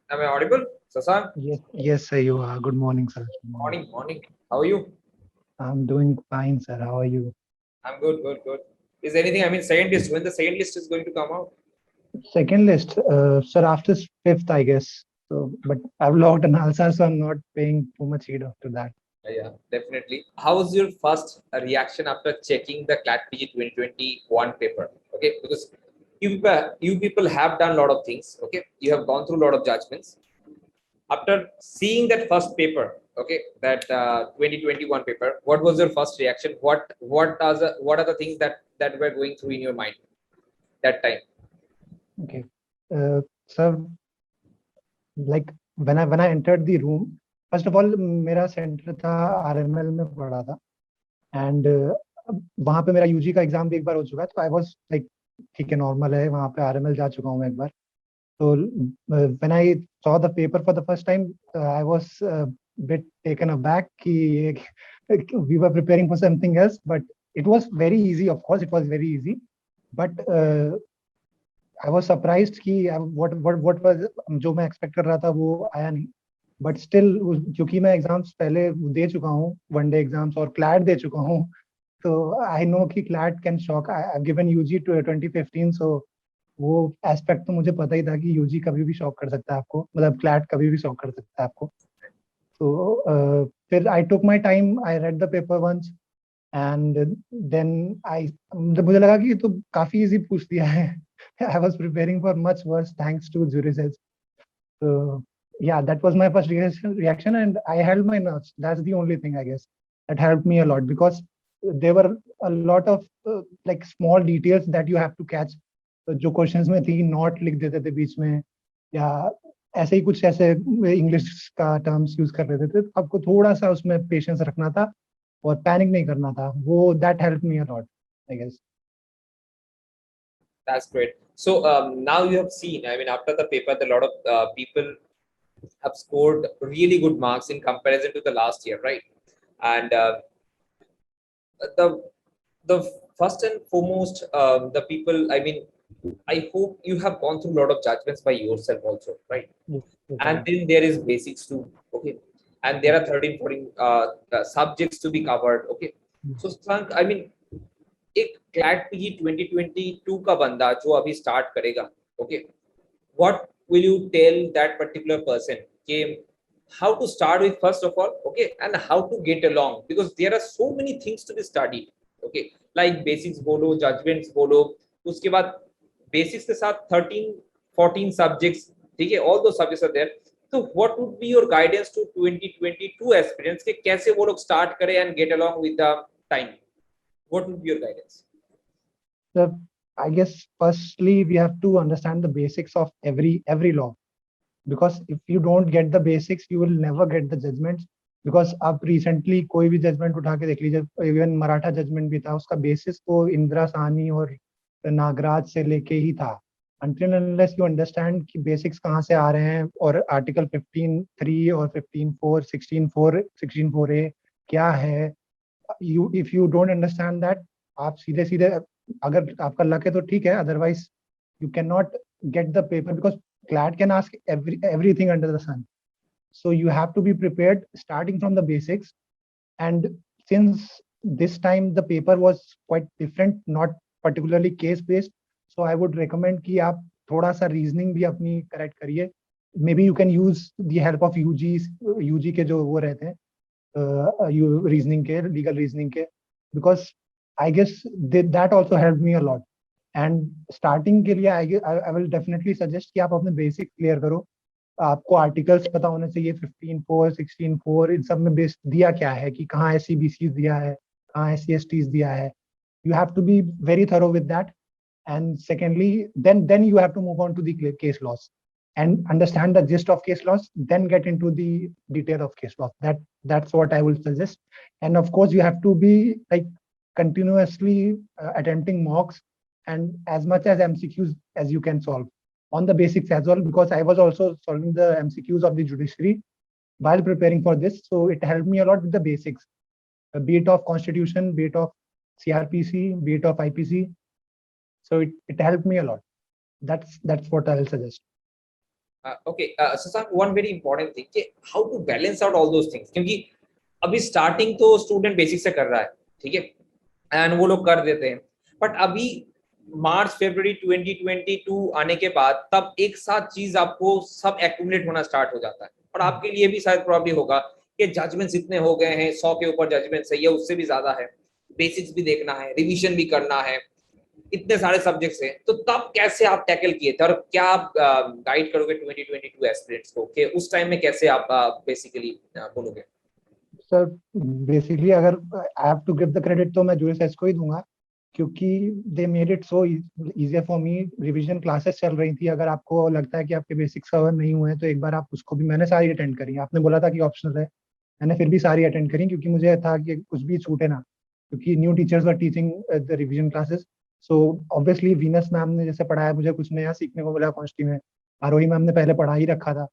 Am I audible? Sasan? Yes, sir, you are. Good morning, sir. Good morning. Morning, morning. How are you? I'm doing fine, sir. How are you? I'm good, good, good. Is anything, I mean, second list, when the second list is going to come out? Second list, sir, after fifth, I guess. So, but I've logged an answer, so I'm not paying too much heed to that. Yeah, definitely. How was your first reaction after checking the CLAT PG 2021 paper? Okay, because you people have done a lot of things. Okay, you have gone through a lot of judgments. After seeing that first paper, okay, that 2021 paper, what was your first reaction? What are the things that were going through in your mind that time? Okay. Sir, like when I entered the room, first of all, मेरा center था RML में पढ़ा था, and वहाँ पे मेरा UG का exam भी एक बार हो चुका है, तो I was like ठीक है, नॉर्मल है, वहाँ पे RML जा चुका हूँ मैं एक बार. So when I saw the paper for the first time, I was a bit taken aback. कि we were preparing for something else, but it was very easy. Of course, it was very easy, but I was surprised कि what was जो मैं expect कर रहा था वो आया नहीं. But still, क्योंकि मैं exams पहले दे चुका हूँ, one day exams और CLAT दे चुका हूँ, तो I know कि CLAT can shock. I've given UG to 2015, so वो एस्पेक्ट तो मुझे पता ही था कि यूजी कभी भी शॉक कर सकता है आपको, मतलब क्लैट कभी भी शॉक कर सकता है आपको. तो फिर I took my time, I read the paper once, and then I मुझे लगा कि ये तो काफी इजी पूछ दिया है. I was preparing for much worse thanks to Jurises. तो yeah, that was my first reaction, and I held my nerves. That's the only thing, I guess, that helped me a lot, because there were a lot of like small details that you have to catch. तो जो questions में थी, not लिख देते थे बीच में, या ऐसे ही कुछ ऐसे इंग्लिश का टर्म्स यूज कर रहे थे, तो आपको थोड़ा सा उसमें पेशेंस रखना था और पैनिक नहीं करना था. वो that help me a lot, I guess. That's great. So now you have seen, I mean, after the paper, a lot of people have scored really good marks in comparison to the last year, right? And the the first and foremost, the people, I mean, I hope you have gone through a lot of judgments by yourself also, right? Yes, yes, I And have. then there is basics too, okay? And there are 13, 14 subjects to be covered, okay? So, Sank, I mean, एक CLAT PG 2022 का बंदा जो अभी start करेगा, okay, what will you tell that particular person कि how to start with first of all, okay, and how to get along, because there are so many things to be studied, okay, like basics बोलो, judgments बोलो, उसके बाद basics के साथ 13 14 subjects, ठीक है, all those subjects are there. तो what would be your guidance to 2022 aspirants कि कैसे वो लोग start करें and get along with the time? What would be your guidance? So I guess firstly we have to understand the basics of every law, because if you don't get the basics you will never get the judgments. Because आप recently कोई भी judgment उठा के देख लीजिए, even Maratha judgment भी था, उसका basis तो इंदिरा साहनी और नागराज से लेके ही था. Until and unless you understand कि basics कहाँ से आ रहे हैं, और article 15(3) और 15(4), 16(4), 16(4)(a क्या है, you if you don't understand that, आप सीधे सीधे, अगर आपका लक है तो ठीक है, otherwise you cannot get the paper, because CLAT can ask everything under the sun. So you have to be prepared starting from the basics. And since this time the paper was quite different, not particularly case based, so I would recommend कि आप थोड़ा सा reasoning भी अपनी correct करिए. Maybe you can use the help of UG के जो वो रहते हैं, reasoning के, legal reasoning के, because I guess that also helped me a lot. And starting के लिए आई विल डेफिनेटली सजेस्ट कि आप अपने बेसिक क्लियर करो. आपको आर्टिकल्स पता होने चाहिए, 15(4), 16(4), इन सब में बेस दिया क्या है, कि कहाँ SC/BC दिया है, कहाँ SC/ST दिया है. You have to be very thorough with that. And secondly, then you have to move on to the case laws and understand the gist of case laws, then get into the detail of case laws. That's what I will suggest. And of course you have to be like continuously attempting mocks and as much as MCQs as you can solve on the basics as well, because I was also solving the MCQs of the judiciary while preparing for this, so it helped me a lot with the basics, be it of constitution, be it of CRPC, be it of IPC. So it helped me a lot. That's what I'll suggest. Okay Shashank, one very important thing कि how to balance out all those things, क्योंकि अभी starting तो student basic से कर रहा है, ठीक है, एंड वो लोग कर देते हैं, बट अभी मार्च फरवरी 2022 आने के बाद तब एक साथ चीज आपको सब एक्यूमुलेट होना स्टार्ट हो जाता है, और आपके लिए भी शायद प्रॉब्लम होगा कि जजमेंट्स इतने हो गए हैं, 100 के ऊपर जजमेंट्स है या उससे भी ज्यादा है, बेसिक्स भी देखना है, रिवीजन भी करना है, इतने सारे सब्जेक्ट्स हैं, तो तब कैसे आप टैकल किए थे और क्या आप गाइड करोगे 2022 एस्पिरेंट्स को कि उस टाइम में कैसे आप बेसिकली बोलोगे? सर बेसिकली अगर I have to give the credit तो मैं जूलियस एस को ही दूंगा, क्योंकि they made it so easier for me. Revision classes चल रही थी, अगर आपको लगता है कि आपके बेसिक्स कवर नहीं हुए हैं तो एक बार आप उसको भी, मैंने सारी अटेंड करी। आपने बोला था कि ऑप्शनल है, मैंने फिर भी सारी अटेंड करी क्योंकि मुझे था कि कुछ भी छूटे ना, क्योंकि new teachers were teaching the revision classes. So obviously Venus ma'am ने जैसे पढ़ाया, मुझे कुछ नया सीखने को मिला कॉन्स्टी में। आरोही मैम ने पहले पढ़ा ही रखा था,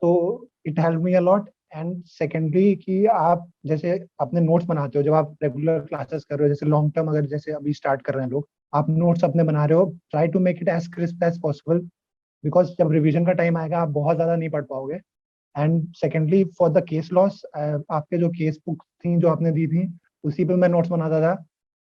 तो it help me a lot. And secondly कि आप जैसे अपने नोट्स बनाते हो जब आप रेगुलर क्लासेस कर रहे हो, जैसे लॉन्ग टर्म अगर जैसे अभी स्टार्ट कर रहे हैं लोग, आप नोट्स अपने बना रहे हो, try to make it as crisp as possible, because जब रिवीजन का टाइम आएगा आप बहुत ज्यादा नहीं पढ़ पाओगे। And secondly for the case laws, आपके जो केस बुक थी जो आपने दी थी उसी पे मैं नोट्स बनाता था,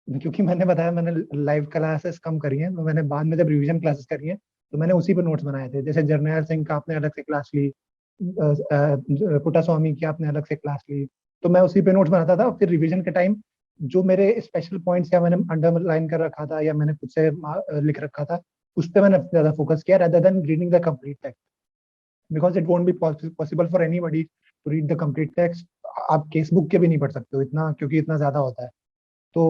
क्योंकि मैंने बताया मैंने लाइव क्लासेस कम करी हैं, तो मैंने बाद में जब रिवीजन क्लासेस करी हैं तो मैंने उसी पे नोट्स बनाए थे। जैसे जर्नैल सिंह का आपने अलग से क्लास ली, पुट्टा स्वामी की आपने अलग से क्लास ली, तो मैं उसी पे नोट्स बनाता था। फिर रिवीजन के टाइम जो मेरे स्पेशल पॉइंट्स या मैंने अंडरलाइन कर रखा था या मैंने खुद से लिख रखा था, उस पर मैंने ज्यादा फोकस किया rather than reading the complete text, because it won't be possible for anybody to read the complete text। आप केस बुक के भी नहीं पढ़ सकते हो इतना, क्योंकि इतना ज्यादा होता है। तो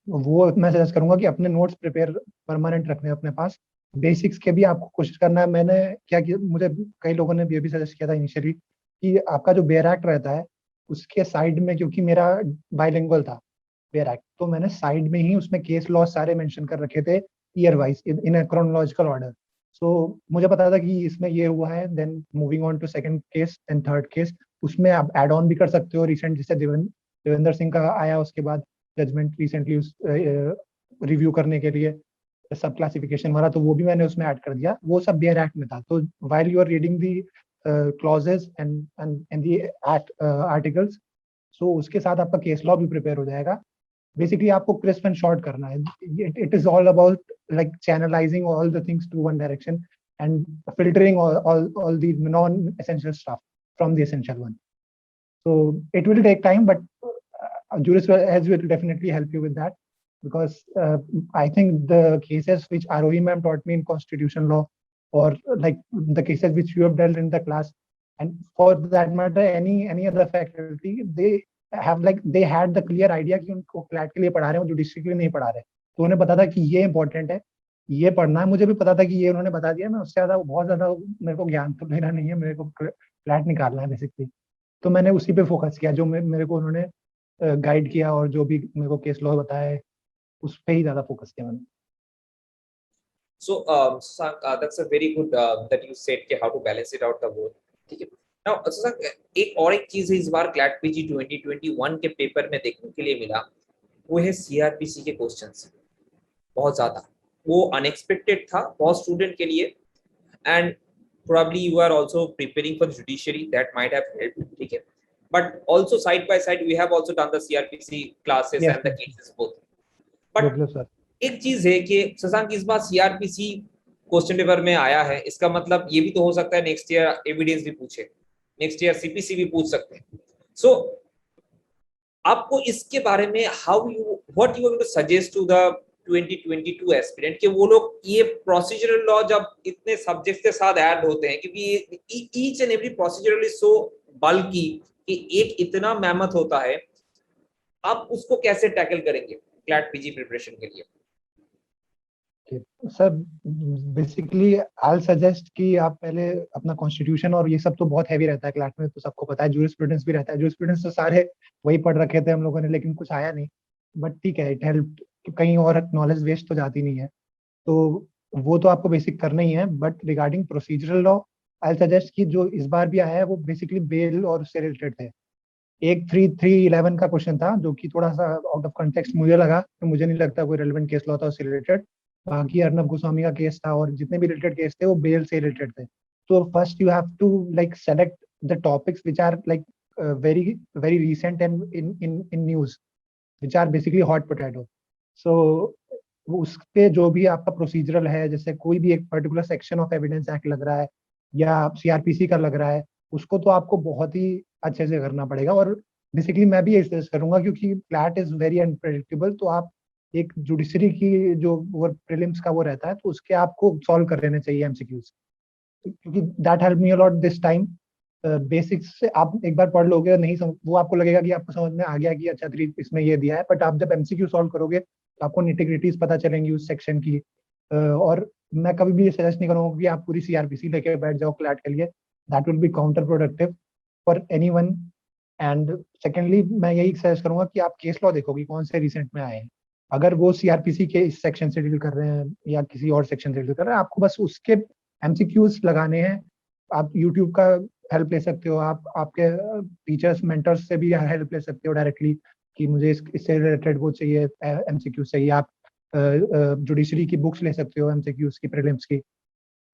वो मैं सजेस्ट करूंगा कि अपने नोट्स प्रिपेयर परमानेंट रखने अपने पास। बेसिक्स के भी आपको कोशिश करना है। मैंने क्या किया, मुझे कई लोगों ने भी सजेस्ट किया था इनिशियली कि आपका जो बेयर एक्ट रहता है उसके साइड में, क्योंकि मेरा बाइलिंगुअल था बेयर एक्ट, तो मैंने साइड में ही उसमें केस लॉ सारे मेंशन कर रखे थे year wise in a chronological order. So मुझे पता था कि इसमें ये हुआ है, then moving on to second case and third case, उसमें आप एड ऑन भी कर सकते हो। रिसेंट जैसे देवेंद्र सिंह का आया उसके बाद जजमेंट रिसेंटली उस रिव्यू करने के लिए सब क्लासिफिकेशन वाला, तो वो भी मैंने उसमें ऐड कर दिया, वो सब बेयर एक्ट में था। तो while you are reading the clauses and and the act articles, so उसके साथ आपका केस लॉ भी प्रिपेयर हो जाएगा। बेसिकली आपको क्रिस्प एंड शॉर्ट करना है। It is all about like channelizing all the things to one direction and filtering all the non-essential stuff from the essential one. So it will take time, but Juris will definitely help you with that, because I think the cases which ROE ma'am taught me in constitution law, or like the cases which you have dealt in the class, and for that matter any other faculty, they had the clear idea कि उनको CLAT के लिए पढ़ा रहे हैं, judiciary के लिए नहीं पढ़ा रहे। तो उन्हें पता था कि ये इंपॉर्टेंट है, ये पढ़ना है। मुझे भी पता था कि ये उन्होंने बता दिया, मैं उससे ज्यादा बहुत ज्यादा मेरे को ज्ञान तो लेना नहीं है, मेरे को फ्लैट निकालना है बेसिकली। तो मैंने उसी पे फोकस किया जो मेरे को उन्होंने गाइड किया, और जो भी मेरे को केस लॉ बताया उस पे ही ज्यादा फोकस किया मैंने। So, that's a very good that you said कि how to balance it out the both, ठीक है। Now, एक और एक चीज है इस बार क्लैट पीजी 2021 के पेपर में देखने के लिए मिला, वो है सीआरपीसी के क्वेश्चंस। बहुत ज्यादा वो अनएक्सपेक्टेड था बहुत स्टूडेंट के लिए, and probably you are also preparing for the judiciary, that might have helped, ठीक है, but also side by side we have also done the CRPC classes Yes, and the yes, cases both, but बिल्कुल sir. एक चीज है कि शशांक इस बार CrPC question paper में आया है, इसका मतलब ये भी तो हो सकता है नेक्स्ट ईयर एविडेंस भी पूछे, नेक्स्ट ईयर सीपीसी भी पूछ सकते हैं। सो आपको इसके बारे में how you what you want to suggest to the 2022 aspirant कि वो लोग ये प्रोसीजरल लॉ जब इतने सब्जेक्ट्स के साथ ऐड होते हैं, क्योंकि each and every procedural is so bulky कि एक इतना मेहनत होता है, आप उसको कैसे टैकल करेंगे क्लैट पीजी प्रिपरेशन के लिए? सर बेसिकली आई सजेस्ट कि आप पहले अपना कॉन्स्टिट्यूशन, और ये सब तो बहुत हैवी रहता है क्लास में, तो सबको पता है। जूरिस्प्रूडेंस भी रहता है, जूरिस्प्रूडेंस तो सारे वही पढ़ रखे थे हम लोगों ने, लेकिन कुछ आया नहीं। बट ठीक है, इट हेल्प, कहीं और नॉलेज वेस्ट तो जाती नहीं है, तो वो तो आपको बेसिक करना ही है। But regarding procedural law, I suggest कि जो इस बार भी आया है वो बेसिकली बेल और उससे रिलेटेड थे। एक 3.3.11 का क्वेश्चन था जो कि थोड़ा सा आउट ऑफ कंटेक्स्ट मुझे लगा, तो मुझे नहीं लगता कोई रेलेवेंट केस लॉ था उससे रिलेटेड। बाकी अर्नब गोस्वामी का केस था, और जितने भी रिलेटेड केस थे वो बेल से रिलेटेड थे। तो first you have to like select the topics which are like very very recent and in news, which are basically hot potato. So उस पे जो भी आपका प्रोसीजरल है, जैसे कोई भी एक particular section of evidence act लग रहा है या सीआरपीसी का लग रहा है, उसको तो आपको बहुत ही अच्छे से करना पड़ेगा. और बेसिकली मैं भी यही सजेस्ट करूंगा, क्योंकि क्लैट इज वेरी अनप्रेडिक्टेबल. तो आप एक जुडिशरी की जो वो प्रीलिम्स का वो रहता है, तो उसके आपको सॉल्व कर लेने चाहिए एमसीक्यूज, क्योंकि that help me a lot this time. Basics से आप एक बार पढ़ लोगे, नहीं वो आपको लगेगा कि आपको समझ में आ गया कि अच्छा इसमें ये दिया है, बट आप जब एमसीक्यू सॉल्व करोगे तो आपको निटिग्रिटीज पता चलेंगी उस सेक्शन की. और मैं कभी भी ये सजेस्ट नहीं करूंगा कि आप पूरी सीआरपीसी लेके बैठ जाओ क्लैट के लिए. That will be counter productive for anyone. And secondly मैं यही सजेस्ट करूंगा कि आप केस लॉ देखो कि कौन से रिसेंट में आए हैं. अगर वो सीआरपीसी के इस सेक्शन से डील कर रहे हैं या किसी और सेक्शन से डील कर रहे हैं, आपको बस उसके एमसीक्यूज लगाने हैं. आप यूट्यूब का हेल्प ले सकते हो, आप आपके टीचर्स मेंटर्स से भी हेल्प ले सकते हो डायरेक्टली कि मुझे इससे रिलेटेड वो चाहिए, एमसीक्यू चाहिए. आप जुडिशरी की बुक्स ले सकते हो एमसीक्यूज की, प्रीलिम्स की.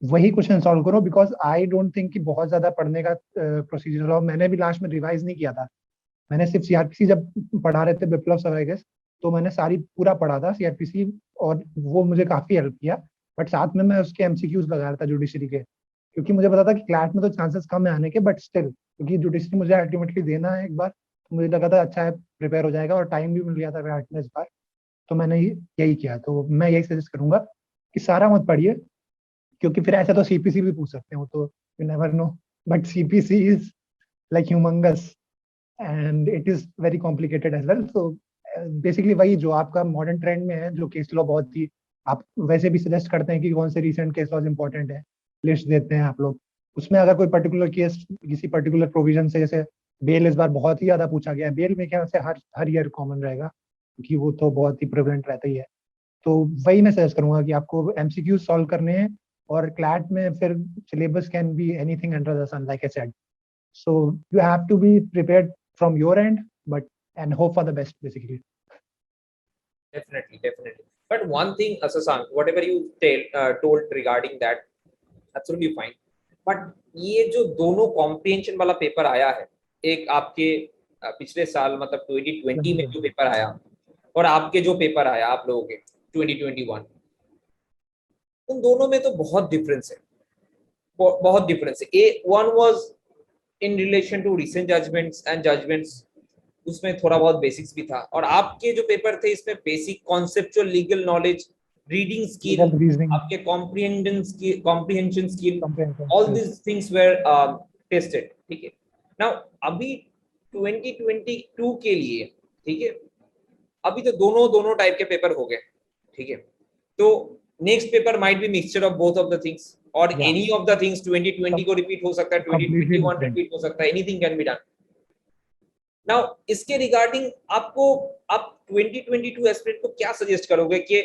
वही क्वेश्चन सॉल्व करो, बिकॉज आई डोंट थिंक कि बहुत ज्यादा पढ़ने का प्रोसीजर हो. मैंने भी लास्ट में रिवाइज नहीं किया था. मैंने सिर्फ सीआरपीसी जब पढ़ा रहे थे विप्लव सर आई गेस, तो मैंने सारी पूरा पढ़ा था सीआरपीसी, और वो मुझे काफी हेल्प किया. बट साथ में मैं उसके एमसीक्यूज लगा रहा था जुडिशरी के, क्योंकि मुझे पता था कि क्लैट में तो चांसेस कम है आने के, बट स्टिल क्योंकि जुडिशरी मुझे अल्टीमेटली देना है एक बार, तो मुझे लगा था अच्छा है, प्रिपेयर हो जाएगा, और टाइम भी मिल गया था क्लैट में इस बार. तो मैंने यही किया. तो मैं यही सजेस्ट करूंगा कि सारा मत पढ़िए, क्योंकि फिर ऐसा तो सीपीसी भी पूछ सकते हो, तो you never know. But CPC is like humongous and it is very complicated as well. So basically वही जो आपका मॉडर्न ट्रेंड में है, जो केस लॉ बहुत ही आप वैसे भी सजेस्ट करते हैं कि कौन से रिसेंट केस लॉज इंपॉर्टेंट है, लिस्ट देते हैं आप लोग. उसमें अगर कोई पर्टिकुलर केस किसी पर्टिकुलर प्रोविजन से, जैसे बेल इस बार बहुत ही ज्यादा पूछा गया है, बेल में क्या से हर ईयर कॉमन रहेगा, क्योंकि वो तो बहुत ही प्रिवेलेंट रहता ही है. तो वही मैं सजेस्ट करूंगा कि आपको एमसीक्यू सॉल्व करने हैं. और क्लैट में फिर syllabus can be anything under the sun, like I said. So you have to be prepared from your end, but and hope for the best, basically. Definitely. But one thing, Sasank, whatever you told regarding that, absolutely fine. But ये जो दोनों comprehension वाला paper आया है, एक आपके पिछले साल मतलब 2020 में जो पेपर आया, और आपके जो पेपर आया आप लोगों के 2021, उन दोनों में तो बहुत डिफरेंस है, बहुत डिफरेंस है. One was in relation to recent judgments and judgments, उसमें थोड़ा बहुत बेसिक्स भी था. और आपके जो पेपर थे इसमें basic conceptual legal knowledge, reading skill, आपके comprehension skill, all this things were tested. ठीक है. नाउ अभी 2022 के लिए, ठीक है, अभी तो दोनों टाइप के पेपर हो गए. ठीक है. तो next paper might be mixture of both of the things, और एनी ऑफ द थिंग्स 2020 को रिपीट हो सकता है, 2021 रिपीट हो सकता है, anything can be done. Now इसके रिगार्डिंग आपको आप 2022 एस्पिरेंट को क्या सजेस्ट करोगे कि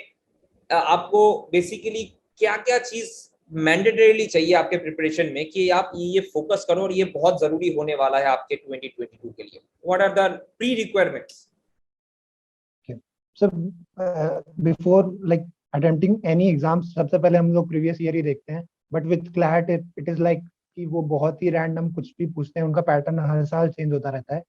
आपको बेसिकली क्या क्या चीज मैंडेटरीली चाहिए आपके प्रिपरेशन में कि आप ये फोकस करो और ये बहुत जरूरी होने वाला है आपके 2022 के लिए? What are the pre requirements? Sir before like attempting any exam, सबसे पहले हम लोग प्रीवियस ईयर ही देखते हैं. But with CLAT it is like कि वो बहुत ही रैंडम कुछ भी पूछते हैं, उनका पैटर्न हर साल चेंज होता रहता है.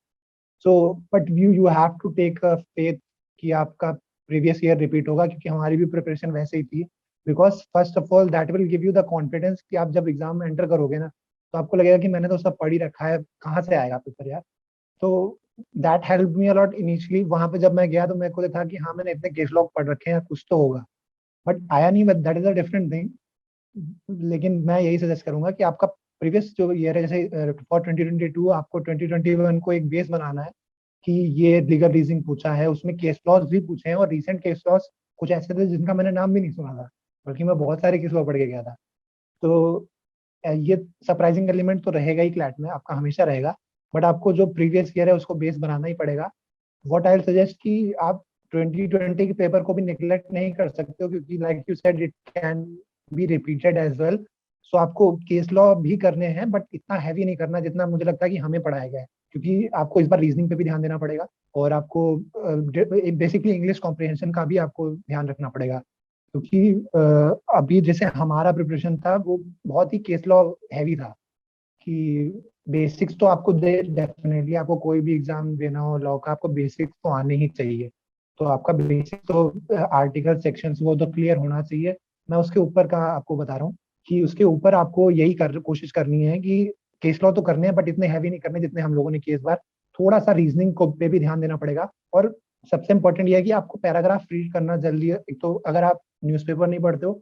So but you have to take a faith कि आपका प्रीवियस ईयर रिपीट होगा, क्योंकि हमारी भी प्रिपरेशन वैसे ही थी. Because first of all that will give you the confidence कि आप जब एग्जाम में एंटर करोगे ना, तो आपको लगेगा कि मैंने तो सब पढ़ ही रखा है, कहाँ से आएगा पेपर यार. तो that help me a lot initially. वहां पे जब मैं गया तो मेरे को था कि हाँ मैंने इतने केस लॉग पढ़ रखे हैं, कुछ तो होगा, बट आया नहीं. But that is a different thing. लेकिन मैं यही सजेस्ट करूंगा कि आपका प्रीवियस जो ईयर है, जैसे फॉर 2022 आपको 2021 को एक बेस बनाना है कि ये लीगल रीजनिंग पूछा है, उसमें केस लॉज भी पूछे हैं, और रिसेंट केस लॉज कुछ ऐसे थे जिनका मैंने नाम भी नहीं सुना था, बल्कि मैं बहुत सारे केस लॉ पढ़ के गया था. तो ये सरप्राइजिंग एलिमेंट तो रहेगा ही क्लैट में, आपका हमेशा रहेगा. बट आपको जो प्रीवियस ईयर है उसको बेस बनाना ही पड़ेगा. व्हाट आई सजेस्ट कि आप 2020 के पेपर को भी निगलेक्ट नहीं कर सकते हो, क्योंकि like you said it can be repeated as well. So आपको केस लॉ भी करने हैं, बट इतना हैवी नहीं करना जितना मुझे लगता है कि हमें पढ़ाया गया है, क्योंकि आपको इस बार रीजनिंग पे भी ध्यान देना पड़ेगा, और आपको बेसिकली इंग्लिश कॉम्प्रिहेंशन का भी आपको ध्यान रखना पड़ेगा. क्योंकि अभी जैसे हमारा प्रिपरेशन था वो बहुत ही केस लॉ हैवी था, कि बेसिक्स तो आपको दे डेफिनेटली, आपको कोई भी एग्जाम देना हो लॉ का आपको बेसिक्स तो आने ही चाहिए। तो आपका बेसिक तो आर्टिकल सेक्शंस वो तो क्लियर होना चाहिए। मैं उसके ऊपर का आपको बता रहा हूँ कि उसके ऊपर आपको यही कोशिश करनी है कि केस लॉ तो करने हैं बट इतने हैवी नहीं करने जितने हम लोगों ने किए इस बार। थोड़ा सा रीजनिंग को पे भी ध्यान देना पड़ेगा। और सबसे इंपॉर्टेंट ये है कि आपको पैराग्राफ रीड करना जल्दी है। एक तो अगर आप न्यूज़पेपर नहीं पढ़ते हो,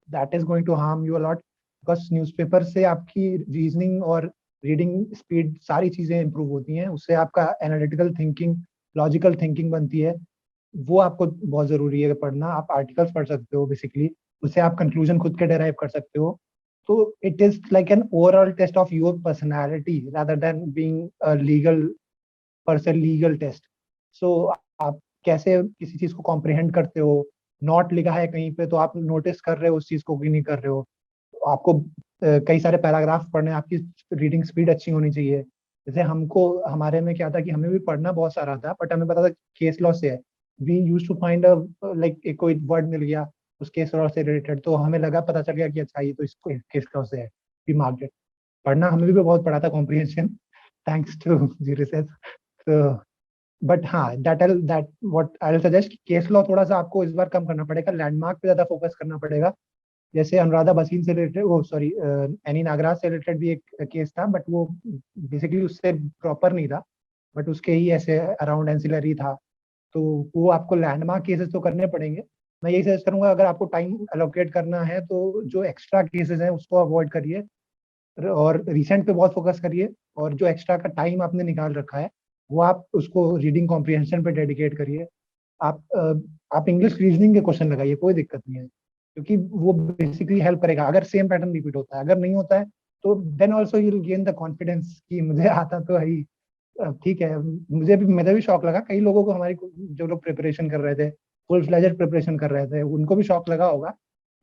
that is going to harm you a lot, because newspaper से आपकी रीजनिंग और रीडिंग स्पीड सारी चीजें इंप्रूव होती हैं। उससे आपका एनालिटिकल थिंकिंग, लॉजिकल थिंकिंग बनती है। वो आपको बहुत जरूरी है पढ़ना। आप आर्टिकल्स पढ़ सकते हो बेसिकली, उससे आप कंक्लूजन खुद के डेराइव कर सकते हो। तो it is like an overall test of your personality rather than being a legal person, legal test. So आप कैसे किसी चीज को कॉम्प्रिहेंड करते हो, नॉट लिखा है कहीं पे तो आप नोटिस कर रहे हो उस चीज को कि नहीं कर रहे हो। आपको कई सारे पैराग्राफ पढ़ने, आपकी रीडिंग स्पीड अच्छी होनी चाहिए। जैसे हमको हमारे में क्या था कि हमें भी पढ़ना बहुत सारा था बट हमें पता था केस लॉ से है। We use to find a like एक कोई वर्ड मिल गया उस केस लॉ से रिलेटेड, तो हमें लगा, पता चल गया कि अच्छा ये तो इसको केस लॉ से है। We marked it. पढ़ना हमें भी बहुत पड़ा था comprehension, thanks to G research. तो बट हाँ, that what I will suggest, case law थोड़ा सा आपको इस बार कम करना पड़ेगा, लैंडमार्क पे ज्यादा फोकस करना पड़ेगा। जैसे अनुराधा भसीन से रिलेटेड, वो सॉरी एनी नागराज से रिलेटेड भी एक केस था बट वो बेसिकली उससे प्रॉपर नहीं था, बट उसके ही ऐसे अराउंड एंसिलरी था। तो वो आपको लैंडमार्क केसेस तो करने पड़ेंगे। मैं यही सजेस्ट करूंगा, अगर आपको टाइम अलोकेट करना है तो जो एक्स्ट्रा केसेस हैं उसको अवॉइड करिए और रिसेंट पे बहुत फोकस करिए। और जो एक्स्ट्रा का टाइम आपने निकाल रखा है वो आप उसको रीडिंग कॉम्प्रिहेंशन पे डेडिकेट करिए। आप आप इंग्लिश रीजनिंग के क्वेश्चन लगाइए, कोई दिक्कत नहीं है, क्योंकि वो बेसिकली हेल्प करेगा अगर सेम पैटर्न रिपीट होता है। अगर नहीं होता है तो then also you will gain the confidence कि मुझे आता तो है ही। ठीक है, मुझे भी शौक लगा, कई लोगों को हमारी जो लोग प्रिपरेशन कर रहे थे, फुल फ्लेजेड प्रिपरेशन कर रहे थे, उनको भी शौक लगा होगा।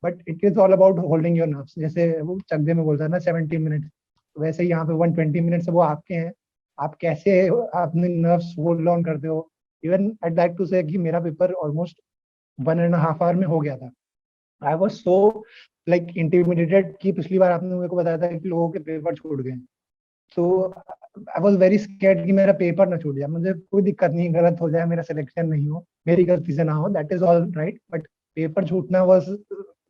But it is all about holding your nerves, जैसे वो चकदे में बोलता है ना 70 मिनट, वैसे ही यहाँ पे 120 मिनट वो आपके हैं। आप कैसे अपने नर्व्स होल्ड ऑन करते हो। इवन आई लाइक टू से कि मेरा पेपर ऑलमोस्ट 1.5 आवर में हो गया था। I was so like intimidated कि पिछली बार आपने मेरे को बताया था कि लोगों के पेपर छूट गए। तो आई वॉज वेरी स्केर्ड कि मेरा पेपर ना छूट जाए। मुझे कोई दिक्कत नहीं, गलत हो जाए, मेरा सिलेक्शन नहीं हो, मेरी गलती से ना हो, that is all right, but paper छूटना was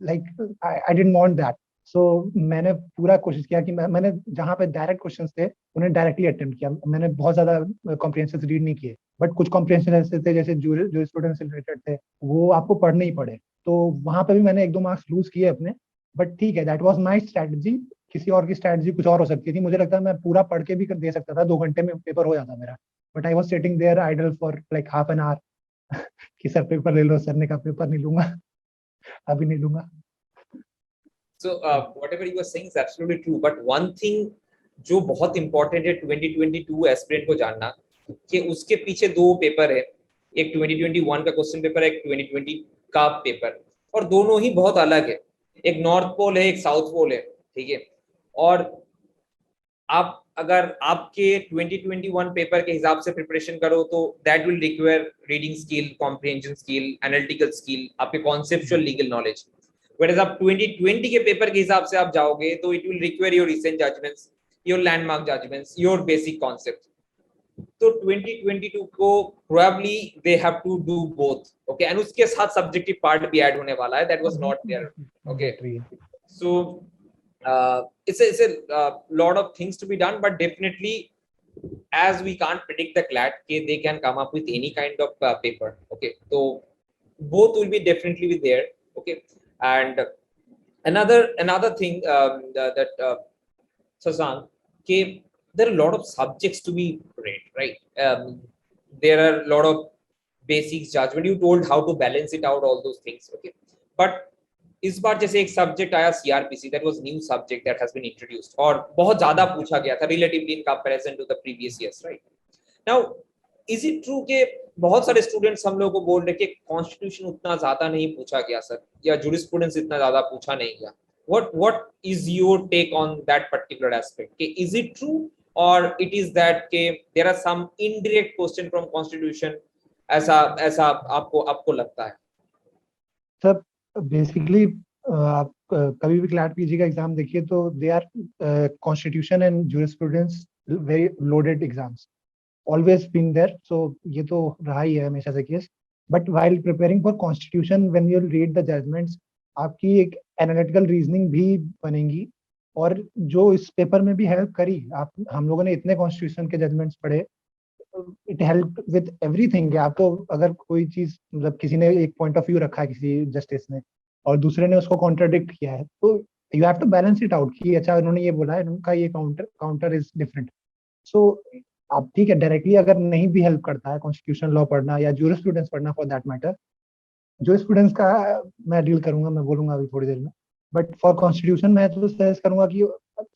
like I didn't want that. So मैंने पूरा कोशिश किया कि मैंने जहाँ पे डायरेक्ट क्वेश्चंस थे उन्हें डायरेक्टली अटेम्प्ट किया। मैंने बहुत ज्यादा कॉम्प्रिहेंशन रीड नहीं किए, बट कुछ कॉम्प्रिहेंशन ऐसे थे जैसे जो स्टूडेंट से रिलेटेड थे वो आपको पढ़ने ही पड़े। तो वहां पे भी मैंने 1-2 मार्क्स लूज किए अपने। बट ठीक है, दैट वाज माय स्ट्रेटजी। किसी और की स्ट्रेटजी कुछ और हो सकती थी। मुझे लगता है मैं पूरा पढ़ के भी दे सकता था, 2 घंटे में पेपर हो जाता मेरा। But I was sitting there idle for like half an hour कि सर पेपर ले लो, सर ने कहा पेपर नहीं लूंगा, अभी नहीं लूंगा। So whatever you were saying is absolutely true. But one thing जो बहुत इंपॉर्टेंट है 2022 एस्पिरेंट को जानना, कि उसके पीछे 2 पेपर है, एक 2021 का क्वेश्चन पेपर है, एक 2020 का पेपर, और दोनों ही बहुत अलग है। एक नॉर्थ पोल है, एक साउथ पोल है, ठीक है। और आप अगर आपके 2021 पेपर के हिसाब से प्रिपरेशन करो तो that will require reading skill, comprehension skill, analytical skill, आपके कॉन्सेप्चुअल लीगल नॉलेज। Whereas आप 2020 के पेपर के हिसाब से आप जाओगे तो it will require your recent judgments, your landmark judgments, your basic concept. तो 2022 को probably they have to do both, okay. And उसके साथ सब्जेक्टिव पार्ट भी ऐड होने वाला है, that was not there, okay. So it's a lot of things to be done, but definitely as we can't predict the CLAT, they can come up with any kind of paper, okay. So both will be definitely be there, okay. And another thing that Sasan, okay, there are a lot of subjects to be read, right? There are a lot of basics judgment, you told how to balance it out, all those things, okay. But इस बार जैसे एक subject आया CrPC, that was new subject that has been introduced, और बहुत ज्यादा पूछा गया था relatively in comparison to the previous years, right. Now is it true कि बहुत सारे स्टूडेंट्स हम लोगों को बोल रहे कि कॉन्स्टिट्यूशन उतना ज्यादा नहीं पूछा गया सर, या जूरिस्प्रूडेंस इतना ज्यादा पूछा नहीं गया। what is your take on that particular aspect? Is it true, or it is that there are some indirect question from constitution, ऐसा ऐसा आपको आपको लगता है? सर बेसिकली आप कभी भी क्लैट पीजी का एग्जाम देखिए तो they are constitution and jurisprudence very loaded exams, always been there, so ये तो रहा ही है हमेशा से case. But while preparing for constitution when you read the judgements, आपकी एक एनालिटिकल रीजनिंग भी बनेगी। और जो इस पेपर में भी हेल्प करी, आप हम लोगों ने इतने कॉन्स्टिट्यूशन के जजमेंट्स पढ़े, इट हेल्प विद एवरीथिंग। आपको अगर कोई चीज, मतलब किसी ने एक पॉइंट ऑफ व्यू रखा है किसी जस्टिस ने और दूसरे ने उसको कॉन्ट्राडिक्ट किया है, तो you have to balance it out कि अच्छा उन्होंने ये बोला है, उनका ये counter counter is different. So आप ठीक है, डायरेक्टली अगर नहीं भी हेल्प करता है कॉन्स्टिट्यूशन लॉ पढ़ना या जूरिस्प्रूडेंस पढ़ना फॉर दैट मैटर, जूरिस्प्रूडेंस का मैं डील करूंगा, मैं बोलूंगा अभी थोड़ी देर में। बट फॉर कॉन्स्टिट्यूशन मैं तो सजेस्ट करूंगा कि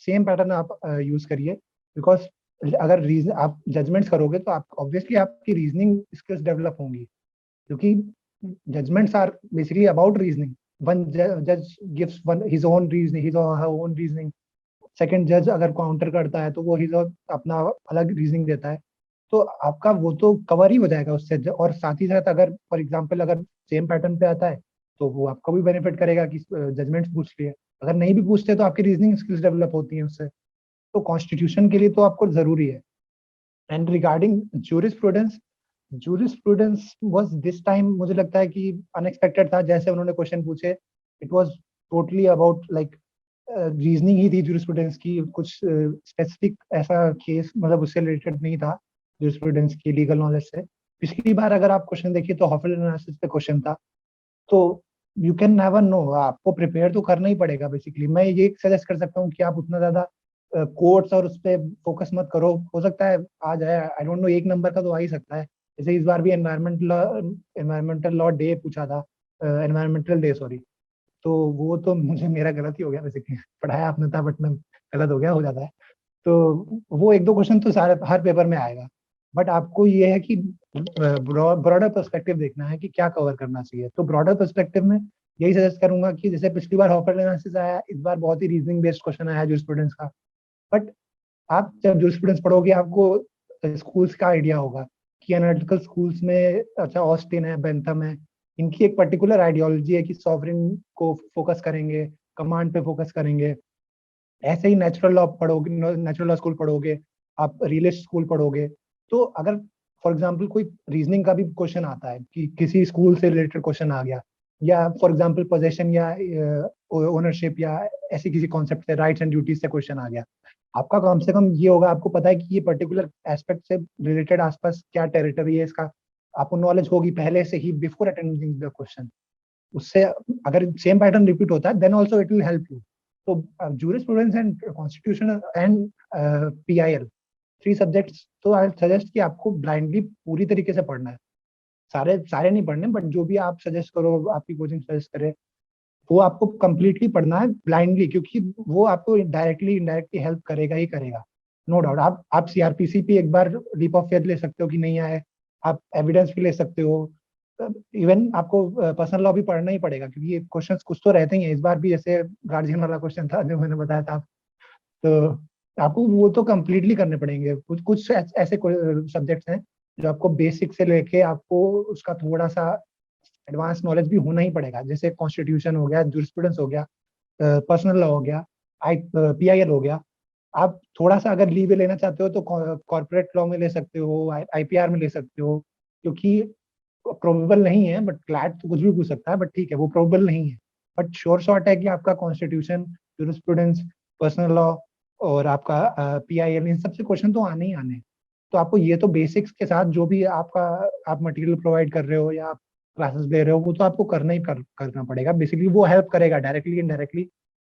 सेम पैटर्न आप यूज करिए, बिकॉज अगर रीजन आप जजमेंट्स करोगे तो आप ऑब्वियसली आपकी रीजनिंग स्किल्स डेवलप होंगी, क्योंकि judgements are basically about reasoning. One जज gives one his own reasoning, his or her own reasoning. Second जज अगर काउंटर करता है तो वो हिज अपना अलग रीजनिंग देता है। तो आपका वो तो कवर ही हो जाएगा उससे। और साथ ही साथ अगर फॉर एग्जांपल अगर सेम पैटर्न पे आता है तो वो आपको भी बेनिफिट करेगा कि जजमेंट्स पूछ लिए। अगर नहीं भी पूछते तो आपकी रीजनिंग स्किल्स डेवलप होती हैं उससे। तो कॉन्स्टिट्यूशन के लिए तो आपको जरूरी है। And regarding jurisprudence, jurisprudence was this time मुझे लगता है कि अनएक्सपेक्टेड था। जैसे उन्होंने क्वेश्चन पूछे, it was totally about like reasoning ही थी जूरिस्प्रूडेंस की। कुछ स्पेसिफिक ऐसा केस मतलब उससे रिलेटेड नहीं था जूरिस्प्रूडेंस की लीगल नॉलेज से। पिछली बार अगर आप क्वेश्चन देखिए तो हॉफल एनालिसिस पे क्वेश्चन था। तो यू कैन नेवर नो, आपको प्रिपेयर तो करना ही पड़ेगा। बेसिकली मैं ये सजेस्ट कर सकता हूँ कि आप उतना ज्यादा कोर्ट्स और उस पर फोकस मत करो। हो सकता है आ जाए, आई डोंट नो, एक नंबर का तो आ ही सकता है। जैसे इस बार भी एनवायरमेंटल लॉ डे पूछा था, एनवायरमेंटल डे सॉरी। तो वो तो मुझे मेरा गलत ही हो गया बेसिकली, पढ़ाया आपने था बट मैं गलत हो गया, हो जाता है। तो वो एक दो क्वेश्चन तो सारे हर पेपर में आएगा। बट आपको ये है कि ब्रॉडर पर्सपेक्टिव देखना है कि क्या कवर करना चाहिए। तो ब्रॉडर पर्सपेक्टिव में यही सजेस्ट करूंगा कि जैसे पिछली बार हॉपर एनालिसिस आया, इस बार बहुत ही रीजनिंग बेस्ड क्वेश्चन आया जो स्टूडेंट्स का। बट आप जब जो स्टूडेंट्स पढ़ोगे आपको स्कूल्स का आइडिया होगा कि एनालिटिकल स्कूल्स में अच्छा ऑस्टिन है, बेंथम है, इनकी एक पर्टिकुलर आइडियोलॉजी है कि सॉवरेन को फोकस करेंगे, कमांड पे फोकस करेंगे। ऐसे ही नेचुरल लॉ पढ़ोगे, नेचुरल लॉ स्कूल पढ़ोगे, आप रियलिस्ट स्कूल पढ़ोगे। तो अगर फॉर एग्जांपल कोई रीजनिंग का भी क्वेश्चन आता है कि किसी स्कूल से रिलेटेड क्वेश्चन आ गया, या फॉर एग्जांपल पोजेशन या ओनरशिप या ऐसी किसी कॉन्सेप्ट से, राइट्स एंड ड्यूटीज से क्वेश्चन आ गया, आपका कम से कम ये होगा, आपको पता है कि ये पर्टिकुलर एस्पेक्ट से रिलेटेड आसपास क्या टेरिटरी है इसका, आपको नॉलेज होगी पहले से ही बिफोर अटेंडिंग द क्वेश्चन। उससे अगर सेम पैटर्न रिपीट होता है then also it will help you. तो jurisprudence and constitution and PIL, three subjects, तो आई सजेस्ट कि आपको ब्लाइंडली पूरी तरीके से पढ़ना है। सारे सारे नहीं पढ़ने, बट जो भी आप सजेस्ट करो, आपकी कोचिंग सजेस्ट करे, वो आपको कंप्लीटली पढ़ना है ब्लाइंडली, क्योंकि वो आपको डायरेक्टली इनडायरेक्टली हेल्प करेगा ही करेगा। नो डाउट आप सीआरपीसी पे एक बार लीप ऑफ फेथ ले सकते हो कि नहीं आए, आप एविडेंस भी ले सकते हो। इवन आपको पर्सनल लॉ भी पढ़ना ही पड़ेगा, क्योंकि ये क्वेश्चंस कुछ तो रहते ही हैं। इस बार भी जैसे गार्जियन वाला क्वेश्चन था जो मैंने बताया था, तो आपको वो तो कंप्लीटली करने पड़ेंगे। कुछ कुछ ऐसे सब्जेक्ट्स हैं जो आपको बेसिक से लेके आपको उसका थोड़ा सा एडवांस नॉलेज भी होना ही पड़ेगा। जैसे कॉन्स्टिट्यूशन हो गया, जूरिस्प्रूडेंस हो गया, पर्सनल लॉ हो गया, आई पीआईएल हो गया। आप थोड़ा सा अगर लीव लेना चाहते हो तो कॉर्पोरेट लॉ में ले सकते हो, आईपीआर में ले सकते हो, क्योंकि प्रोबेबल नहीं है, बट क्लैट तो कुछ भी पूछ सकता है, बट ठीक है वो प्रोबेबल नहीं है। बट श्योर शॉर्ट है कि आपका कॉन्स्टिट्यूशन, जूरिस्प्रूडेंस, पर्सनल लॉ और आपका पीआईएल, इन सबसे क्वेश्चन तो आने ही आने हैं। तो आपको ये तो बेसिक्स के साथ जो भी आपका आप मटेरियल प्रोवाइड कर रहे हो या आप क्लासेस ले रहे हो, वो तो आपको करना ही करना पड़ेगा। बेसिकली वो हेल्प करेगा directly indirectly.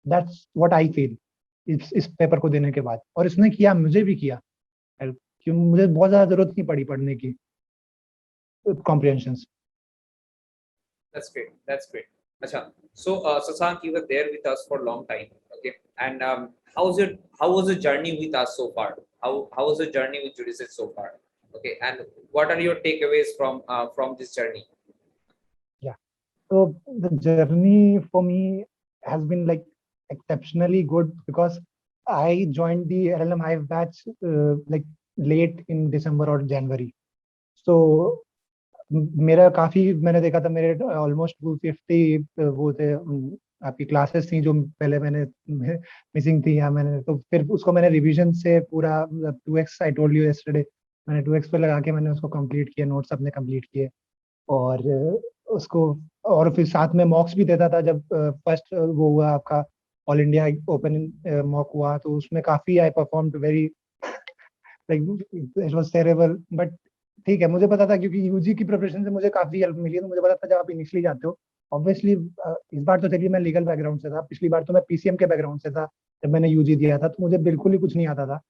That's what I feel इस पेपर को देने के बाद। और इसने किया, मुझे भी किया हेल्प, क्योंकि मुझे बहुत ज्यादा जरूरत नहीं पड़ी पढ़ने की comprehension. That's great. That's great. Acha. So, Sasank, you were there with us for a long time. Okay. And how was the journey with us so far? How was the journey with Judicious so far? Okay. And what are your takeaways from this journey? Yeah. So the journey for me has been like exceptionally good, because I joined the LLM batch like late in December or January. So मेरा काफी मैंने देखा था, मेरे almost 250 वो थे, आपकी classes थी जो पहले मैंने मिसिंग थी, या मैंने तो फिर उसको मैंने रिवीजन से पूरा, मतलब 2x, I told you yesterday, मैंने 2x पे लगा के मैंने उसको कंप्लीट किया, नोट्स अपने कंप्लीट किए। और उसको, और फिर साथ में मॉक्स भी देता था जब फर्स्ट वो हुआ आपका ऑल इंडिया ओपन मॉक हुआ, तो उसमें काफी आई performed very, like it was terrible, but ठीक है, मुझे पता था क्योंकि यूजी की प्रिपरेशन से मुझे काफी हेल्प मिली है, तो मुझे पता था जब आप इनिशियली जाते हो, ऑब्वियसली इस बार तो चलिए मैं लीगल बैकग्राउंड से था, पिछली बार तो मैं पीसीएम के बैकग्राउंड से था, जब मैंने यूजी दिया था तो मुझे बिल्कुल ही कुछ नहीं आता था।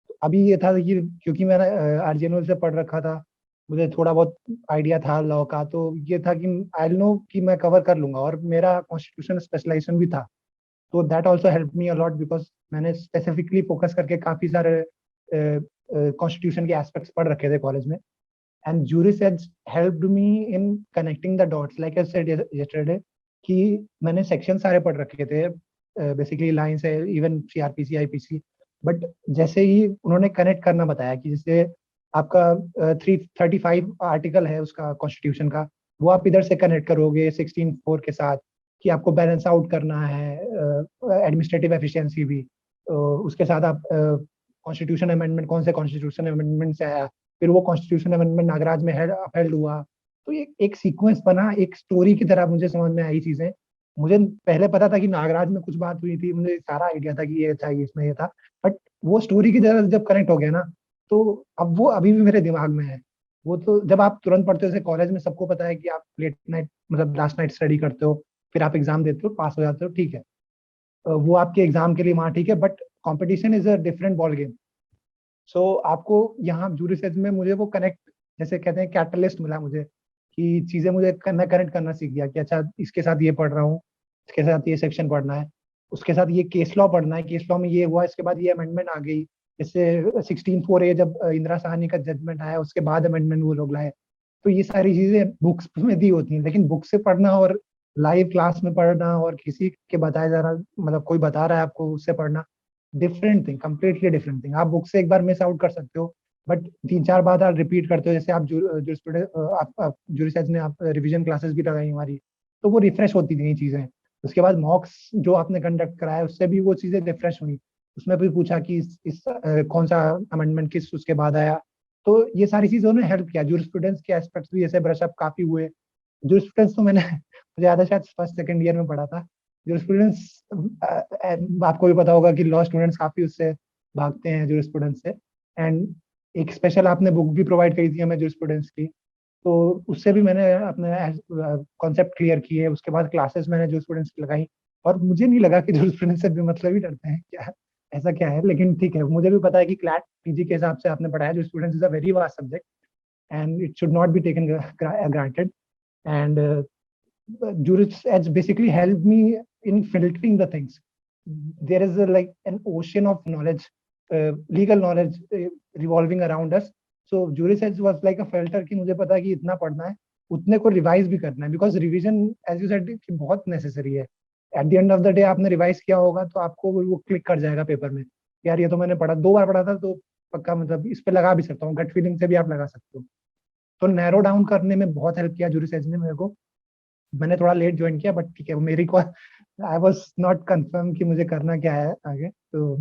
तो अभी ये था कि क्योंकि मैंने आरजीएनओ से पढ़ रखा था, मुझे थोड़ा बहुत आइडिया था लॉ का, तो ये था कि आई नो कि मैं कवर कर लूंगा, और मेरा कॉन्स्टिट्यूशन स्पेशलाइजेशन भी था, तो that also help me a lot, because मैंने स्पेसिफिकली फोकस करके काफी सारे कॉन्स्टिट्यूशन के एस्पेक्ट्स पढ़ रखे थे कॉलेज में। And juris has helped me in connecting the dots, like I said yesterday, कि मैंने सेक्शन सारे पढ़ रखे थे, बेसिकली लाइन से इवन सीआरपीसी आईपीसी, बट जैसे ही उन्होंने कनेक्ट करना बताया कि जैसे आपका 335 आर्टिकल है उसका कॉन्स्टिट्यूशन का, वो आप इधर से कनेक्ट करोगे 16(4) के साथ, कि आपको बैलेंस आउट करना है एडमिनिस्ट्रेटिव एफिशिएंसी भी, उसके साथ आप कॉन्स्टिट्यूशन अमेंडमेंट, कौन से कॉन्स्टिट्यूशन अमेंडमेंट से आया, फिर वो कॉन्स्टिट्यूशन अमेंडमेंट नागराज में अपहेल्ड हुआ, तो ये एक सीक्वेंस बना, एक स्टोरी की तरह मुझे समझ में आई चीजें। मुझे पहले पता था कि नागराज में कुछ बात हुई थी, मुझे सारा आइडिया था कि ये था, ये इसमें ये था, बट वो स्टोरी की तरह जब कनेक्ट हो गया ना, तो अब वो अभी भी मेरे दिमाग में है। वो तो जब आप तुरंत पढ़ते हो, जैसे कॉलेज में सबको पता है कि आप लेट नाइट, मतलब लास्ट नाइट स्टडी करते हो, फिर आप एग्जाम देते हो, पास हो जाते हो, ठीक है, वो आपके एग्जाम के लिए वहाँ ठीक है, but competition is a different ball game. So आपको यहाँ जूरिसेज में मुझे वो कनेक्ट, जैसे कहते हैं कैटलिस्ट मिला मुझे, कि चीजें मुझे मैं कनेक्ट करना सीख गया कि अच्छा इसके साथ ये पढ़ रहा हूँ, इसके साथ ये सेक्शन पढ़ना है, उसके साथ ये केस लॉ पढ़ना है, केस लॉ में ये हुआ, इसके बाद ये अमेंडमेंट आ गई, जैसे 16(4)(a) जब इंदिरा साहनी का जजमेंट आया, उसके बाद अमेंडमेंट वो लोग लाए। तो ये सारी चीजें बुक्स में दी होती हैं, लेकिन बुक से पढ़ना और लाइव क्लास में पढ़ना और किसी के बताया जा रहा, मतलब कोई बता रहा है आपको, उससे पढ़ना, different thing, completely different thing. आप बुक से एक बार मिस आउट कर सकते हो, बट 3-4 बार आप रिपीट करते हो, जैसे आप आप जूरिसैज ने आप रिवीजन क्लासेस भी लगाई हमारी, तो वो रिफ्रेश होती थी ये चीजें। उसके बाद मॉक्स जो आपने कंडक्ट कराया, उससे भी वो चीजें रिफ्रेश हुई, उसमें भी पूछा कि कौन सा अमेंडमेंट किस उसके बाद आया, तो ये सारी चीजों ने हेल्प किया। जूरिस्प्रूडेंस के एस्पेक्ट्स भी जैसे ब्रशअप काफी हुए। जूरिस्प्रूडेंस तो मैंने मुझे याद है शायद फर्स्ट सेकंड ईयर में पढ़ा था। जूरिस्प्रूडेंस, आपको भी पता होगा कि लॉ स्टूडेंट्स काफी उससे भागते हैं जूरिस्प्रूडेंस से, एंड एक स्पेशल आपने बुक भी प्रोवाइड करी थी हमें जूरिस्प्रूडेंस की, तो उससे भी मैंने अपने कॉन्सेप्ट क्लियर किए। उसके बाद क्लासेस मैंने जूरिस्प्रूडेंस की लगाई, और मुझे नहीं लगा कि जूरिस्प्रूडेंस से भी मतलब ही डरते हैं क्या, ऐसा क्या है, लेकिन ठीक है, मुझे भी पता है कि क्लैट पीजी के हिसाब से आपने पढ़ाया, jurisprudence is a very vast subject and it should not be taken granted, and jurists has basically helped me in filtering the things. There is like an ocean of knowledge, legal knowledge revolving around us. So jurists was like a filter कि मुझे पता है कि इतना पढ़ना है, उतने को रिवाइज भी करना है, because revision as you said बहुत नेसेसरी है। At the end of the day आपने रिवाइज किया होगा तो आपको वो क्लिक कर जाएगा पेपर में, यार ये तो मैंने पढ़ा, 2 बार पढ़ा था, तो पक्का मतलब इस पे लगा भी सकता हूँ, गट फीलिंग से भी आप लगा सकते हो। तो नैरो डाउन करने में बहुत हेल्प किया जूरिस एज ने मेरे को। मैंने थोड़ा लेट ज्वाइन किया, बट ठीक है, मेरी को आई वाज नॉट कंफर्म कि मुझे करना क्या है आगे, तो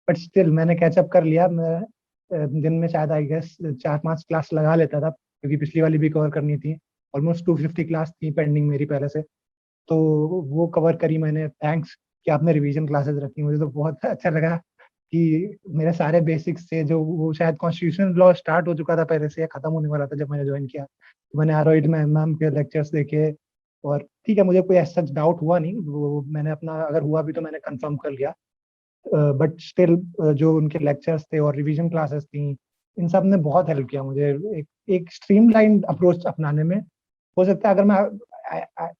बट स्टिल मैंने कैचअप कर लिया। मैं दिन में शायद आई गेस 4-5 क्लास लगा लेता था, क्योंकि पिछली वाली भी कवर करनी थी। ऑलमोस्ट 250 क्लास थी पेंडिंग मेरी पहले से, तो वो कवर करी मैंने। थैंक्स कि आपने रिवीजन क्लासेस रखी, मुझे तो बहुत अच्छा लगा कि मेरे सारे बेसिक्स थे, जो वो शायद कॉन्स्टिट्यूशन लॉ स्टार्ट हो चुका था पहले से या खत्म होने वाला था जब मैंने ज्वाइन किया, तो मैंने आरोइड में मैम के लेक्चर्स देखे, और ठीक है, मुझे कोई ऐसा सच डाउट हुआ नहीं, वो मैंने अपना, अगर हुआ भी तो मैंने कंफर्म कर लिया, बट स्टिल जो उनके लेक्चर्स थे और रिवीजन क्लासेस थी, इन सब ने बहुत हेल्प किया मुझे एक स्ट्रीमलाइन अप्रोच अपनाने में। हो सकता है अगर मैं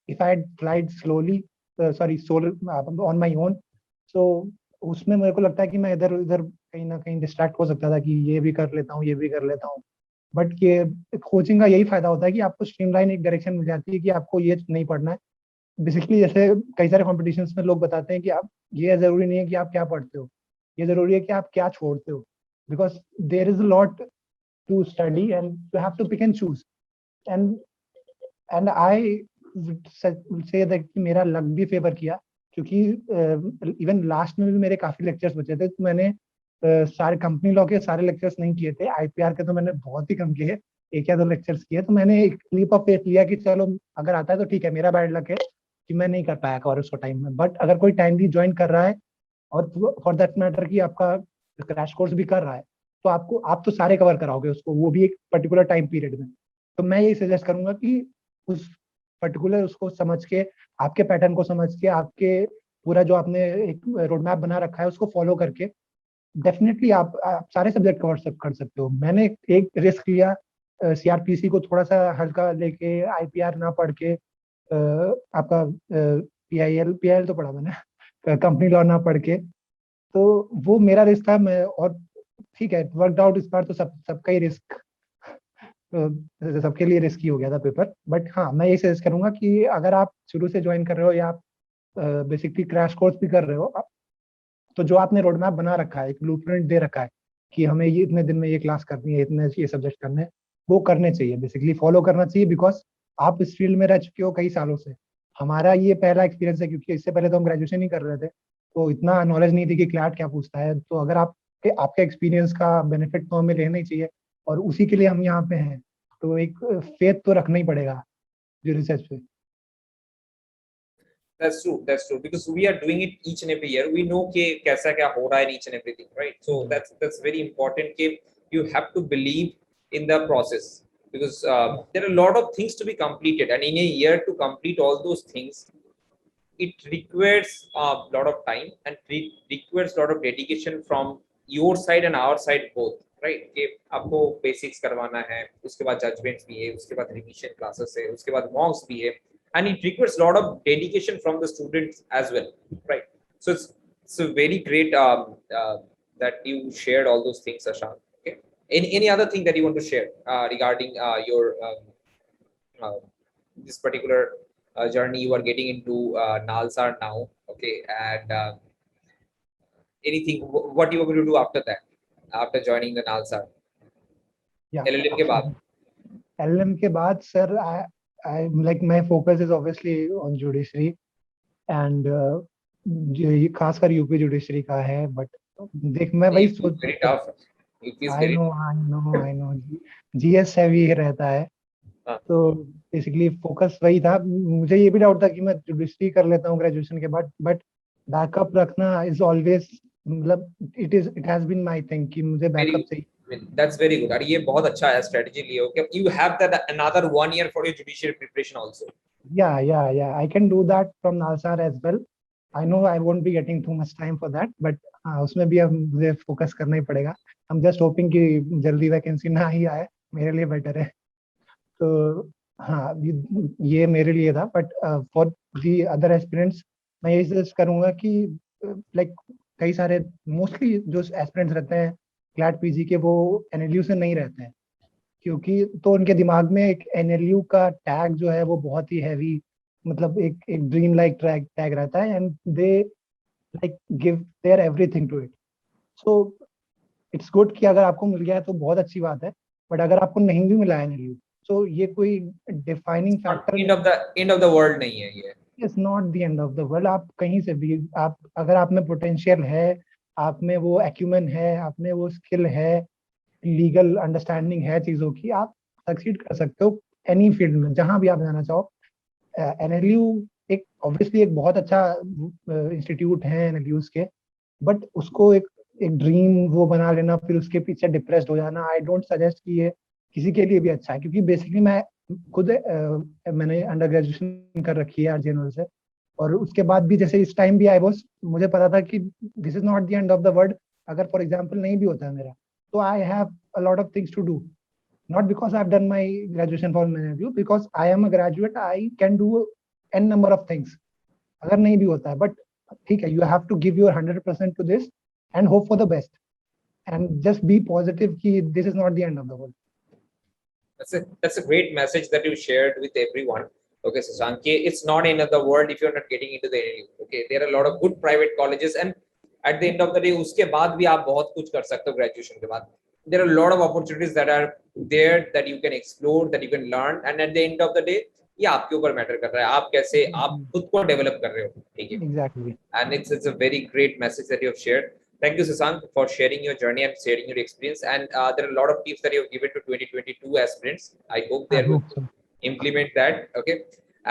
if I tried slowly, sorry solo on my own, so उसमें मेरे को लगता है कि मैं इधर उधर कहीं ना कहीं डिस्ट्रैक्ट हो सकता था, कि ये भी कर लेता हूँ, ये भी कर लेता हूँ। बट ये कोचिंग का यही फायदा होता है कि आपको स्ट्रीमलाइन एक डायरेक्शन मिल जाती है कि आपको ये नहीं पढ़ना है। बेसिकली जैसे कई सारे कॉम्पिटिशन्स में लोग बताते हैं कि आप, ये जरूरी नहीं है कि आप क्या पढ़ते हो, ये जरूरी है कि आप क्या छोड़ते हो, because there is a lot to study and you have to pick and choose. And and I say that कि मेरा लक भी फेवर किया, क्योंकि इवन लास्ट में भी मेरे काफी लेक्चर्स बचे थे, तो मैंने सारे कंपनी लॉ के सारे लेक्चर्स नहीं किए थे, आईपीआर के तो मैंने बहुत ही कम किए, एक या दो लेक्चर्स किए, तो मैंने एक लीप ऑफ फेथ लिया कि चलो अगर आता है तो ठीक है, मेरा बैड लक है कि मैं नहीं कर पाया कवर उसको टाइम में, बट अगर कोई टाइमली ज्वाइन कर रहा है और फॉर दैट मैटर कि आपका क्रैश कोर्स भी कर रहा है, तो आप तो सारे कवर कराओगे उसको, वो भी एक पर्टिकुलर टाइम पीरियड में। तो मैं यही सजेस्ट करूंगा कि उस पर्टिकुलर उसको समझ के, आपके पैटर्न को समझ के, आपके पूरा जो आपने एक रोड मैप बना रखा है उसको फॉलो करके डेफिनेटली आप सारे सब्जेक्ट कवर कर सकते हो। मैंने एक रिस्क लिया, सीआरपीसी को थोड़ा सा हल्का लेके, आईपीआर ना पढ़ के, आपका पीआईएल पीआईएल तो पढ़ा मैंने, कंपनी लॉ ना पढ़ के, तो वो मेरा रिस्क था। मैं और ठीक है, वर्कड आउट इस बार, तो सबका ही रिस्क, सबके लिए रिस्की हो गया था पेपर। बट हाँ, मैं ये सजेस्ट करूंगा कि अगर आप शुरू से ज्वाइन कर रहे हो या आप बेसिकली क्रैश कोर्स भी कर रहे हो, तो जो आपने रोड मैप बना रखा है, एक ब्लूप्रिंट दे रखा है कि हमें ये इतने दिन में ये क्लास करनी है, इतने ये सब्जेक्ट करने हैं, वो करने चाहिए, बेसिकली फॉलो करना चाहिए, बिकॉज आप इस फील्ड में रह चुके हो कई सालों से। हमारा ये पहला एक्सपीरियंस है, क्योंकि इससे पहले तो हम ग्रेजुएशन ही कर रहे थे, तो इतना नॉलेज नहीं थी कि क्लैट क्या पूछता है। तो अगर आपके एक्सपीरियंस का बेनिफिट तो हमें लेना ही चाहिए, और उसी के लिए हम यहाँ पे हैं, तो एक फेथ तो रखना ही पड़ेगा जो रिसर्च पे। That's true. That's true. Because we are doing it each and every year. We know कि कैसा क्या हो रहा है each and everything, right? So that's very important कि you have to believe in the process, because there are a lot of things to be completed, and in a year to complete all those things, it requires a lot of time, and it requires a lot of dedication from your side and our side both, right? कि आपको basics करवाना है, उसके बाद judgments भी है, उसके बाद revision classes है, उसके बाद mocks भी है, and it requires a lot of dedication from the students as well, right? So it's a very great that you shared all those things, Ashank. Okay, any other thing that you want to share regarding your uh, this particular journey you are getting into Nalsar now? Okay, and anything what you are going to do after that, after joining the Nalsar या LLM के बाद? LLM के बाद sir, I like my focus is obviously on judiciary, and ये खासकर UP judiciary का है। But देख, मैं वही सोच, very tough. It is I very know I know GS heavy रहता है, हाँ. तो बेसिकली फोकस वही था। मुझे ये भी डाउट था कि मैं जुडिशरी कर लेता हूँ ग्रेजुएशन के बाद, बट बैकअप रखना इज ऑलवेज, मतलब it has been my thing कि मुझे बैकअप चाहिए। That's very good. और ये बहुत अच्छा है strategy लियो कि you have that another 1 year for your judicial preparation also. Yeah, I can do that from Nalsar as well. I know I won't be getting too much time for that, but हाँ, उसमें भी अब मुझे focus करना ही पड़ेगा। I'm just hoping कि जल्दी vacancy ना ही आए, मेरे लिए बेटर है। तो हाँ, ये मेरे लिए था, but for the other aspirants मैं यही सजेस्ट करूंगा कि लाइक कई सारे, मोस्टली जो एस्पिरेंट्स रहते हैं क्लैट पीजी के, वो एनएलयू से नहीं रहते हैं, क्योंकि तो उनके दिमाग में एक एनएलयू का टैग जो है वो बहुत ही हैवी, मतलब एक एक ड्रीम लाइक टैग रहता है, and they like give their everything to it. So it's good कि अगर आपको मिल गया है तो बहुत अच्छी बात है, बट अगर आपको नहीं भी मिला है एनएलयू, तो ये कोई defining factor End of the world नहीं है ये. Is not the end of the world. आप कहीं से भी, आप अगर आप में पोटेंशियल है, आप में वो एक्यूमेन है, आप में वो स्किल है, लीगल अंडरस्टैंडिंग है चीजों की, आप सक्सीड कर सकते हो एनी फील्ड में, जहां भी आप जाना चाहो। एनएलयू एक ऑब्वियसली एक बहुत अच्छा इंस्टीट्यूट है एनएलयूज के, बट उसको एक ड्रीम वो बना लेना, फिर उसके पीछे डिप्रेस्ड हो जाना, आई डोंट सजेस्ट कि ये किसी के लिए भी अच्छा है। क्योंकि बेसिकली मैं खुद मैंने अंडर ग्रेजुएशन कर रखी है आरजीएनएल से, और उसके बाद भी जैसे इस टाइम भी आई वाज, मुझे पता था कि this is not the end of the world. अगर फॉर एग्जांपल नहीं भी होता है मेरा, तो I have a lot of things to do, not because I've done my graduation for management, because I am a graduate, I can do n number of things अगर नहीं भी होता है, but ठीक है, you have to give your 100% to this and hope for the best and just be positive कि this is not the end of the world. That's a great message that you shared with everyone. Okay, Sasank, it's not end of the world if you're not getting into the NLU. Okay, there are a lot of good private colleges, and at the end of the day, उसके बाद भी आप बहुत कुछ कर सकते हो graduation के बाद. There are a lot of opportunities that are there that you can explore, that you can learn, and at the end of the day, ये आपके ऊपर मैटर कर रहा है, आप कैसे आप खुद को डेवलप कर रहे हो, ठीक है। Exactly. And it's a very great message that you have shared. Thank you, Sasank, for sharing your journey and sharing your experience. And there are a lot of tips that you have given to 2022 aspirants. I hope I they will hope so. implement that. Okay.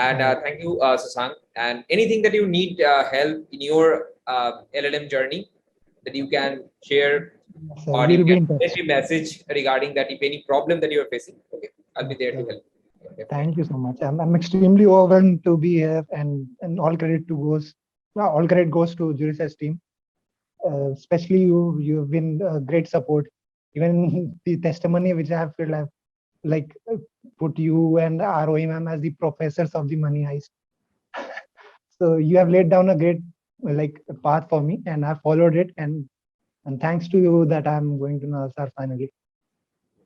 And Yeah. thank you, Sasank. And anything that you need help in your LLM journey that you can share, So or you we'll be can in touch. send me a message regarding that if any problem that you are facing. Okay, I'll be there to Yeah. help. Okay. Thank you so much. I'm extremely overwhelmed to be here, and all credit to goes, all credit goes to Juris's team. Especially you, you've been great support. Even the testimony which I have filled, I've like put you and ROE ma'am as the professors of the money heist. So you have laid down a great like path for me, and I followed it. And thanks to you that I'm going to NASAR finally.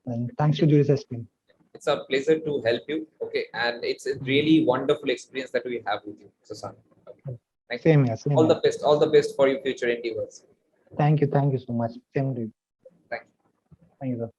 And thanks to Juris's team. It's a pleasure to help you. Okay, and it's a really wonderful experience that we have with you, Sasank. Okay. Thank you. Same here. Same All here. the best. All the best for your future endeavors. Thank you. Thank you so much. Same to you. Thank you. Thank you, sir.